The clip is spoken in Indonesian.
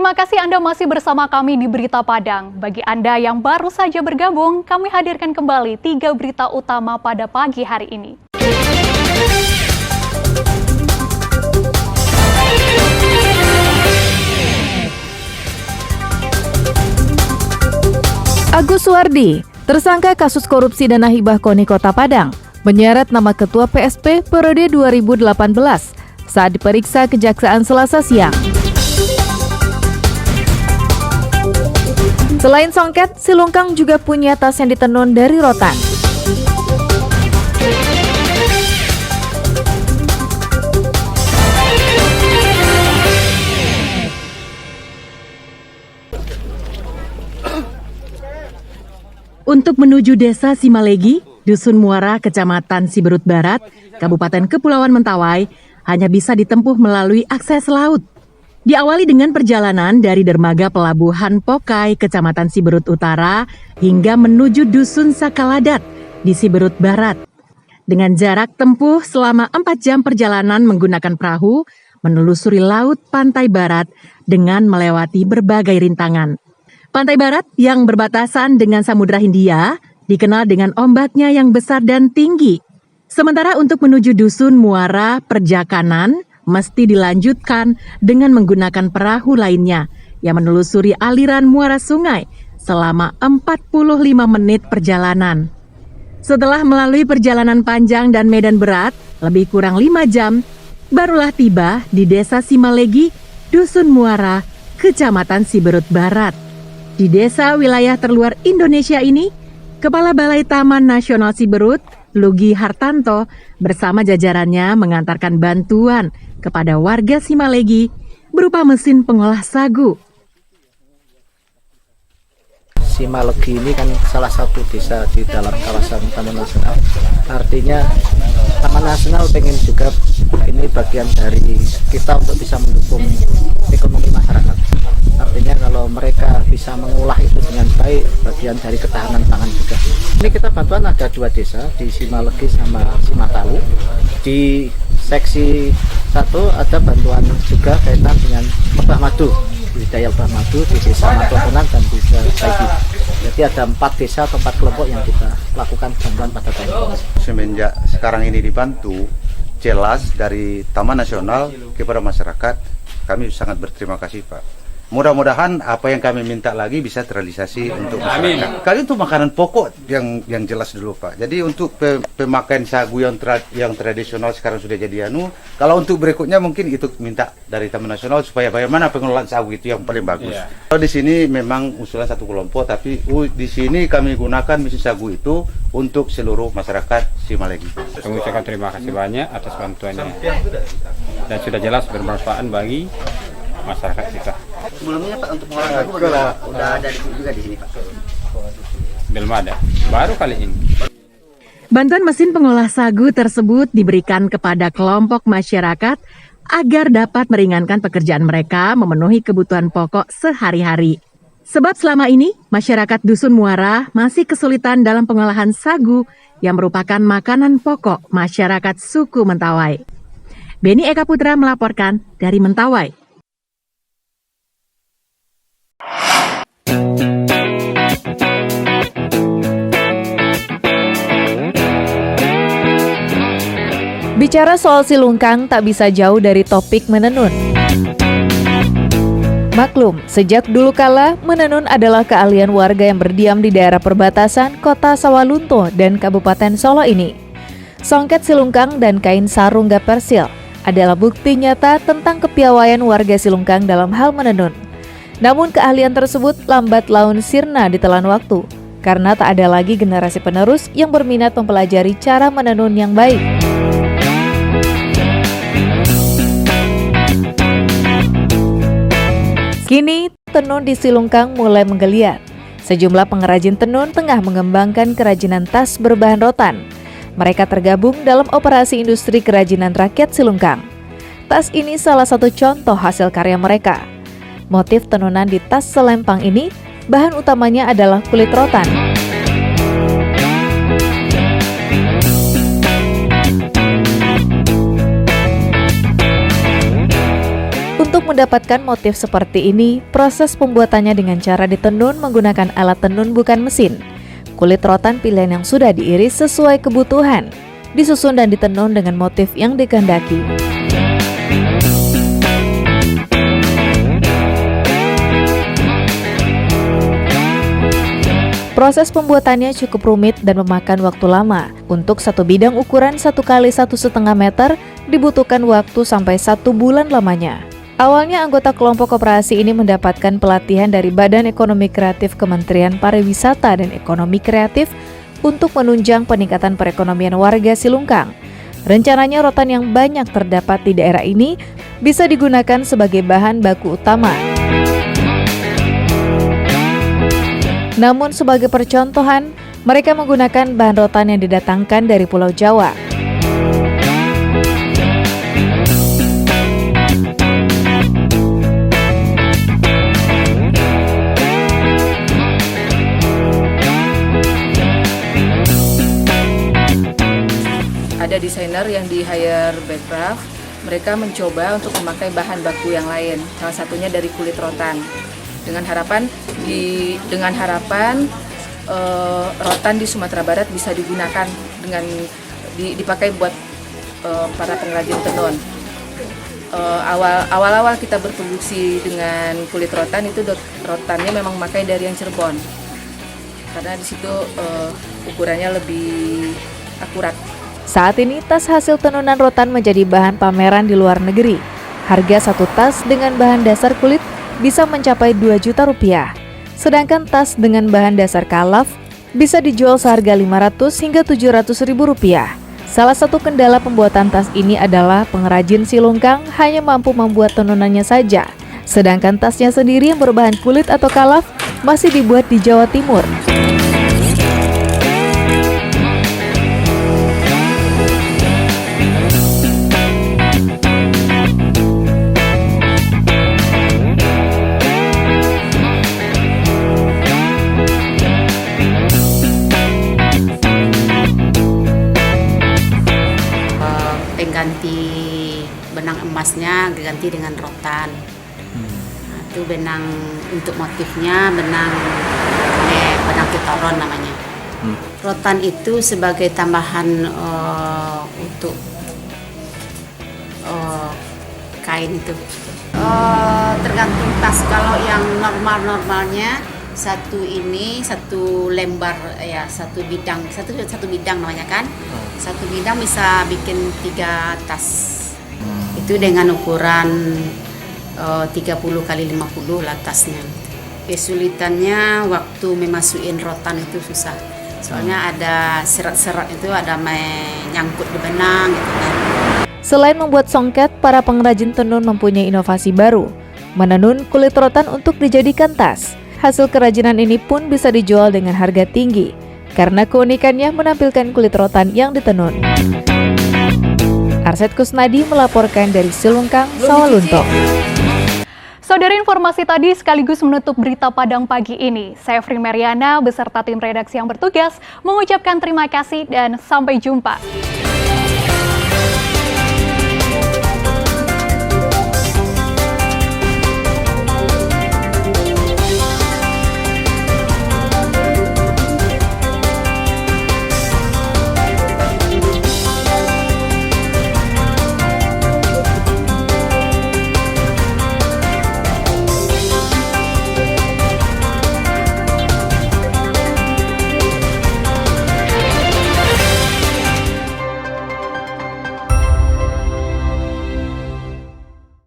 Terima kasih Anda masih bersama kami di Berita Padang. Bagi Anda yang baru saja bergabung, kami hadirkan kembali 3 berita utama pada pagi hari ini. Agus Suwardi, tersangka kasus korupsi dana hibah KONI Kota Padang, menyeret nama Ketua PSP periode 2018 saat diperiksa Kejaksaan Selasa siang. Selain songket, si Lungkang juga punya tas yang ditenun dari rotan. Untuk menuju Desa Simalegi, Dusun Muara, Kecamatan Siberut Barat, Kabupaten Kepulauan Mentawai, hanya bisa ditempuh melalui akses laut. Diawali dengan perjalanan dari dermaga pelabuhan Pokai, Kecamatan Siberut Utara, hingga menuju Dusun Sakaladat di Siberut Barat. Dengan jarak tempuh selama 4 jam perjalanan menggunakan perahu, menelusuri laut pantai barat dengan melewati berbagai rintangan. Pantai barat yang berbatasan dengan Samudra Hindia dikenal dengan ombaknya yang besar dan tinggi. Sementara untuk menuju Dusun Muara Perjakanan, mesti dilanjutkan dengan menggunakan perahu lainnya yang menelusuri aliran muara sungai selama 45 menit perjalanan. Setelah melalui perjalanan panjang dan medan berat, lebih kurang 5 jam, barulah tiba di Desa Simalegi, Dusun Muara, Kecamatan Siberut Barat. Di desa wilayah terluar Indonesia ini, Kepala Balai Taman Nasional Siberut, Lugi Hartanto, bersama jajarannya mengantarkan bantuan kepada warga Simalegi berupa mesin pengolah sagu. Simalegi ini kan salah satu desa di dalam kawasan Taman Nasional. Artinya Taman Nasional pengen juga ini bagian dari kita untuk bisa mendukung ekonomi masyarakat. Artinya kalau mereka bisa mengolah itu dengan baik, bagian dari ketahanan pangan juga. Ini kita bantuan ada 2 desa di Simalegi sama Simatawu. Di seksi 1 ada bantuan juga kaitan dengan lebah madu, budidaya lebah madu di desa Matokunan dan desa Saigi. Jadi ada 4 desa atau 4 kelompok yang kita lakukan bantuan pada tahun ini. Semenjak sekarang ini dibantu, jelas dari Taman Nasional kepada masyarakat, kami sangat berterima kasih Pak. Mudah-mudahan apa yang kami minta lagi bisa terrealisasi untuk masyarakat. Kali untuk makanan pokok yang jelas dulu Pak. Jadi untuk pemakaian sagu yang tradisional sekarang sudah jadi kalau untuk berikutnya mungkin itu minta dari Taman Nasional supaya bagaimana pengelolaan sagu itu yang paling bagus. Kalau di sini memang usulan satu kelompok, tapi di sini kami gunakan mesin sagu itu untuk seluruh masyarakat Simalegi. Kami ucapkan terima kasih banyak atas bantuannya dan sudah jelas bermanfaat bagi masyarakat kita. Sebelumnya Pak untuk pengolahan sagu udah ada juga di sini Pak? Belum ada, baru kali ini. Bantuan mesin pengolah sagu tersebut diberikan kepada kelompok masyarakat agar dapat meringankan pekerjaan mereka memenuhi kebutuhan pokok sehari-hari. Sebab selama ini, masyarakat Dusun Muara masih kesulitan dalam pengolahan sagu yang merupakan makanan pokok masyarakat suku Mentawai. Beni Eka Putra melaporkan dari Mentawai. Bicara soal si Lungkang tak bisa jauh dari topik menenun. Maklum, sejak dulu kala, menenun adalah keahlian warga yang berdiam di daerah perbatasan Kota Sawalunto dan Kabupaten Solo ini. Songket si Lungkang dan kain sarung gapersil adalah bukti nyata tentang kepiawaian warga si Lungkang dalam hal menenun. Namun keahlian tersebut lambat laun sirna ditelan waktu, karena tak ada lagi generasi penerus yang berminat mempelajari cara menenun yang baik. Kini, tenun di si Lungkang mulai menggeliat. Sejumlah pengrajin tenun tengah mengembangkan kerajinan tas berbahan rotan. Mereka tergabung dalam operasi industri kerajinan rakyat si Lungkang. Tas ini salah satu contoh hasil karya mereka. Motif tenunan di tas selempang ini, bahan utamanya adalah kulit rotan. mendapatkan motif seperti ini, proses pembuatannya dengan cara ditenun menggunakan alat tenun bukan mesin. Kulit rotan pilihan yang sudah diiris sesuai kebutuhan, disusun dan ditenun dengan motif yang dikehendaki. Proses pembuatannya cukup rumit dan memakan waktu lama. Untuk satu bidang ukuran 1 x 1,5 meter dibutuhkan waktu sampai 1 bulan lamanya. Awalnya anggota kelompok koperasi ini mendapatkan pelatihan dari Badan Ekonomi Kreatif Kementerian Pariwisata dan Ekonomi Kreatif untuk menunjang peningkatan perekonomian warga Silungkang. Rencananya rotan yang banyak terdapat di daerah ini bisa digunakan sebagai bahan baku utama. Namun sebagai percontohan, mereka menggunakan bahan rotan yang didatangkan dari Pulau Jawa. Ada desainer yang di-hire Backcraft, mereka mencoba untuk memakai bahan baku yang lain, salah satunya dari kulit rotan. Dengan harapan rotan di Sumatera Barat bisa digunakan dipakai buat para pengrajin tenun. Awal-awal kita berproduksi dengan kulit rotan itu rotannya memang memakai dari yang Cirebon, karena di situ ukurannya lebih akurat. Saat ini tas hasil tenunan rotan menjadi bahan pameran di luar negeri. Harga satu tas dengan bahan dasar kulit bisa mencapai 2 juta rupiah. Sedangkan tas dengan bahan dasar kalaf bisa dijual seharga 500 hingga 700 ribu rupiah. Salah satu kendala pembuatan tas ini adalah pengrajin Silungkang hanya mampu membuat tenunannya saja. Sedangkan tasnya sendiri yang berbahan kulit atau kalaf masih dibuat di Jawa Timur. Pengganti benang emasnya diganti dengan rotan. Nah, itu benang untuk motifnya benang ketoron namanya. Rotan itu sebagai tambahan untuk kain itu. Tergantung tas. Kalau yang normalnya satu lembar ya, satu bidang namanya kan. Satu bidang bisa bikin 3 tas. Itu dengan ukuran 30 x 50 lah tasnya. Kesulitannya waktu memasukin rotan itu susah. Soalnya ada serat-serat itu ada menyangkut di benang gitu kan. Selain membuat songket, para pengrajin tenun mempunyai inovasi baru, menenun kulit rotan untuk dijadikan tas. Hasil kerajinan ini pun bisa dijual dengan harga tinggi, karena keunikannya menampilkan kulit rotan yang ditenun. Arset Kusnadi melaporkan dari Silungkang, Sawalunto. Saudara, informasi tadi sekaligus menutup berita Padang pagi ini. Saya Fri Mariana beserta tim redaksi yang bertugas mengucapkan terima kasih dan sampai jumpa.